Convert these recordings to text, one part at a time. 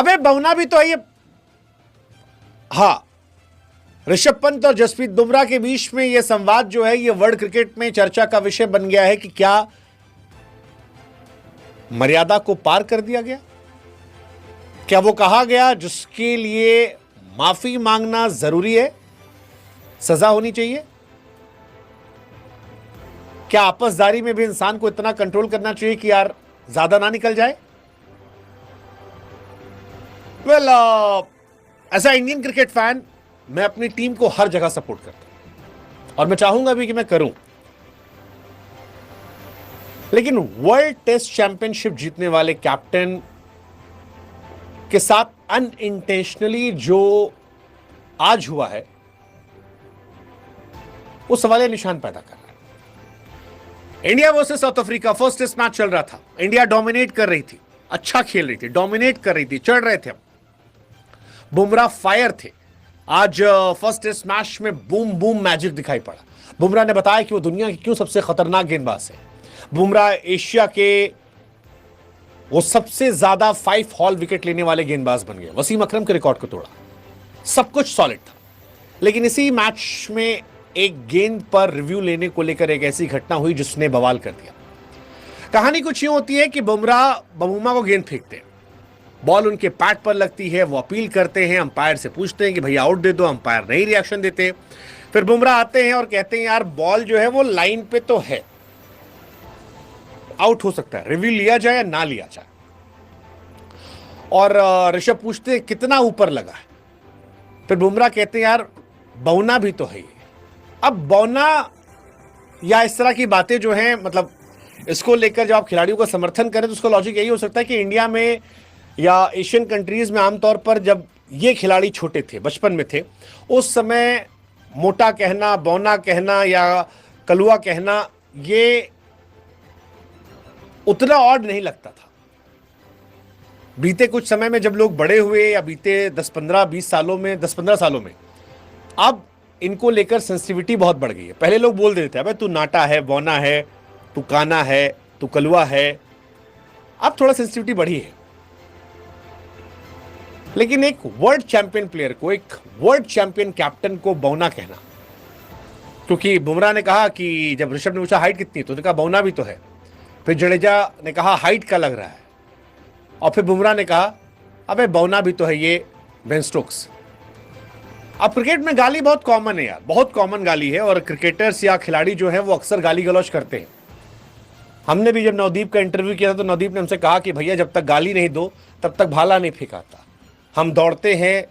अबे बौना भी तो है ये। हाँ, ऋषभ पंत और जसप्रीत बुमराह के बीच में यह संवाद जो है ये वर्ल्ड क्रिकेट में चर्चा का विषय बन गया है कि क्या मर्यादा को पार कर दिया गया? क्या वो कहा गया जिसके लिए माफी मांगना जरूरी है, सजा होनी चाहिए? क्या आपसदारी में भी इंसान को इतना कंट्रोल करना चाहिए कि यार ज्यादा ना निकल जाए? Well, as a Indian cricket fan मैं अपनी टीम को हर जगह सपोर्ट करता हूं और मैं चाहूंगा भी कि मैं करूं, लेकिन वर्ल्ड टेस्ट चैंपियनशिप जीतने वाले कैप्टन के साथ अनइंटेंशनली जो आज हुआ है वो सवालिया निशान पैदा कर रहा है। India versus South Africa first test match चल रहा था। इंडिया डोमिनेट कर रही थी, अच्छा खेल रही थी, डोमिनेट कर रही थी, चढ़ रहे थे हम। बुमराह फायर थे। आज फर्स्ट टेस्ट मैच में बूम बूम मैजिक दिखाई पड़ा। बुमराह ने बताया कि वो दुनिया के क्यों सबसे खतरनाक गेंदबाज है। बुमराह एशिया के वो सबसे ज्यादा 5 हॉल विकेट लेने वाले गेंदबाज बन गए, वसीम अकरम के रिकॉर्ड को तोड़ा। सब कुछ सॉलिड था, लेकिन इसी मैच में एक गेंद पर रिव्यू लेने को लेकर एक ऐसी घटना हुई जिसने बवाल कर दिया। कहानी कुछ यूं होती है कि बुमराह बबूमा को गेंद फेंकते हैं, बॉल उनके पैड पर लगती है, वो अपील करते हैं, अंपायर से पूछते हैं कि भैया आउट दे दो, अंपायर नहीं रिएक्शन देते। फिर बुमराह आते हैं और कहते हैं यार बॉल जो है वो लाइन पे तो है, आउट हो सकता है, रिव्यू लिया जाए या ना लिया जाए। और ऋषभ पूछते हैं कितना ऊपर लगा है। फिर बुमराह कहते हैं यार बौना भी तो है ये। अब बौना या इस तरह की बातें जो हैं, मतलब इसको लेकर जब आप खिलाड़ियों का समर्थन करें तो उसका लॉजिक यही हो सकता है कि इंडिया में या एशियन कंट्रीज में आमतौर पर जब ये खिलाड़ी छोटे थे, बचपन में थे, उस समय मोटा कहना, बौना कहना या कलुआ कहना ये उतना ऑड नहीं लगता था। बीते कुछ समय में जब लोग बड़े हुए या बीते 10-15 सालों में अब इनको लेकर सेंसिटिविटी बहुत बढ़ गई है। पहले लोग बोल देते थे अबे तू नाटा है, बौना है, तू काना है, तू कलुआ है। अब थोड़ा सेंसिटिविटी बढ़ी है। लेकिन एक वर्ल्ड चैंपियन प्लेयर को, एक वर्ल्ड चैंपियन कैप्टन को बौना कहना, क्योंकि बुमराह ने कहा कि जब ऋषभ ने पूछा हाइट कितनी, तो उसने कहा बौना भी तो है। फिर जडेजा ने कहा हाइट का लग रहा है, और फिर बुमराह ने कहा अबे बौना भी तो है ये बेन स्टोक्स। अब क्रिकेट में गाली बहुत कॉमन है यार, बहुत कॉमन गाली है, और क्रिकेटर्स या खिलाड़ी जो हैं वो अक्सर गाली गलौज करते हैं। हमने भी जब नवदीप का इंटरव्यू किया था तो नवदीप ने हमसे कहा कि भैया जब तक गाली नहीं दो तब तक भाला नहीं फेंकाता। हम दौड़ते हैं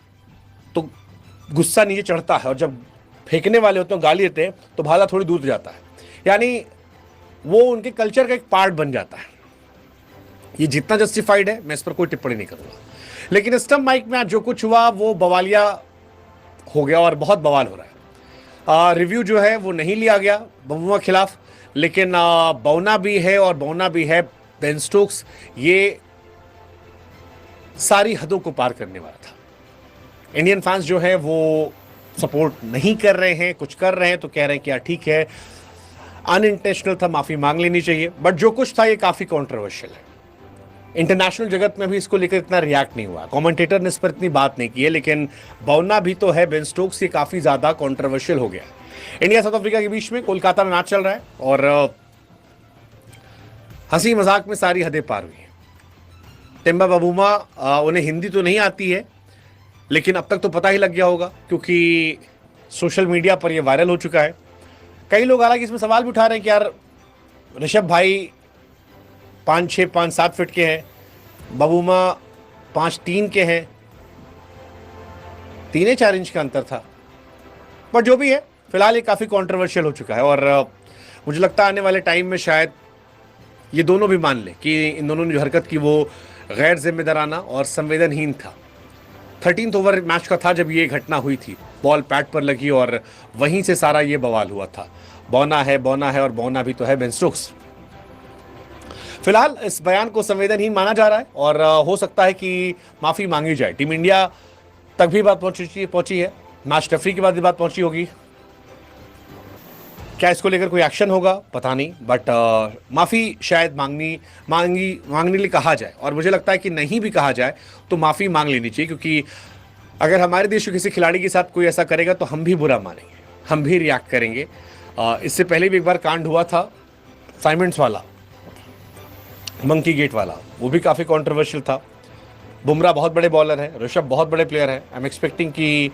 तो गुस्सा नीचे चढ़ता है, और जब फेंकने वाले होते हैं, गाली देते हैं, तो भाला थोड़ी दूर जाता है। यानी वो उनके कल्चर का एक पार्ट बन जाता है। ये जितना जस्टिफाइड है मैं इस पर कोई टिप्पणी नहीं करूंगा, लेकिन स्टंप माइक में आज जो कुछ हुआ वो बवालिया हो गया और बहुत बवाल हो रहा है। रिव्यू जो है वो नहीं लिया गया बबूमा खिलाफ, लेकिन बौना भी है और बौना भी है बेन स्टोक्स। ये सारी हदों को पार करने वाला था। इंडियन फैंस जो है वो सपोर्ट नहीं कर रहे हैं, कुछ कर रहे हैं तो कह रहे हैं कि यार ठीक है, अनइंटेंशनल था, माफी मांग लेनी चाहिए। बट जो कुछ था ये काफी कंट्रोवर्शियल है। इंटरनेशनल जगत में भी इसको लेकर इतना रिएक्ट नहीं हुआ, कमेंटेटर ने इस पर इतनी बात नहीं की है, लेकिन बौना भी तो है बेन स्टोक्स, ये काफी ज्यादा कंट्रोवर्शियल हो गया। इंडिया साउथ अफ्रीका के बीच में कोलकाता में मैच चल रहा है और हंसी मजाक में सारी हदें पार हुई हैं। टिम्बा बबूमा, उन्हें हिंदी तो नहीं आती है, लेकिन अब तक तो पता ही लग गया होगा क्योंकि सोशल मीडिया पर यह वायरल हो चुका है। कई लोग हालांकि इसमें सवाल भी उठा रहे हैं कि यार ऋषभ भाई 5'6", 5'7" फीट के हैं, बबूमा 5'3" के हैं, 3-4 इंच का अंतर था। पर जो भी है, फिलहाल ये काफ़ी कंट्रोवर्शियल हो चुका है और मुझे लगता है आने वाले टाइम में शायद ये दोनों भी मान लें कि इन दोनों ने जो हरकत की वो गैर जिम्मेदाराना और संवेदनहीन था। 13th ओवर मैच का था जब ये घटना हुई थी, बॉल पैड पर लगी और वहीं से सारा ये बवाल हुआ था। बौना है और बौना भी तो है बेन स्टोक्स। फिलहाल इस बयान को संवेदनहीन माना जा रहा है और हो सकता है कि माफी मांगी जाए। टीम इंडिया तक भी बात पहुंची है, मैच रेफरी के बाद भी बात पहुंची होगी। क्या इसको लेकर कोई एक्शन होगा पता नहीं, बट माफ़ी शायद मांगने लिए कहा जाए, और मुझे लगता है कि नहीं भी कहा जाए तो माफ़ी मांग लेनी चाहिए, क्योंकि अगर हमारे देश के किसी खिलाड़ी के साथ कोई ऐसा करेगा तो हम भी बुरा मानेंगे, हम भी रिएक्ट करेंगे। इससे पहले भी एक बार कांड हुआ था साइमंड्स वाला, मंकी गेट वाला, वो भी काफ़ी कंट्रोवर्शियल था। बुमराह बहुत बड़े बॉलर हैं, ऋषभ बहुत बड़े प्लेयर हैं। आई एम एक्सपेक्टिंग कि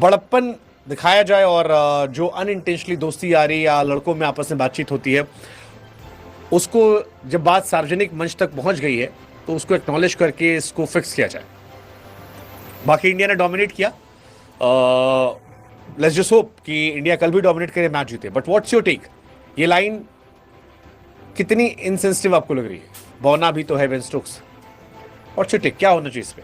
बड़प्पन दिखाया जाए, और जो अनइंटेंशनली दोस्ती यारी या लड़कों में आपस में बातचीत होती है, उसको जब बात सार्वजनिक मंच तक पहुंच गई है तो उसको एक्नॉलेज करके इसको फिक्स किया जाए। बाकी इंडिया ने डोमिनेट किया, लेट्स जस्ट होप कि इंडिया कल भी डोमिनेट करे, मैच जीते। बट व्हाट्स योर टेक, ये लाइन कितनी इनसेंसिटिव आपको लग रही है? बौना भी तो है Ben Stokes, what's your take, क्या होना चाहिए इस पे?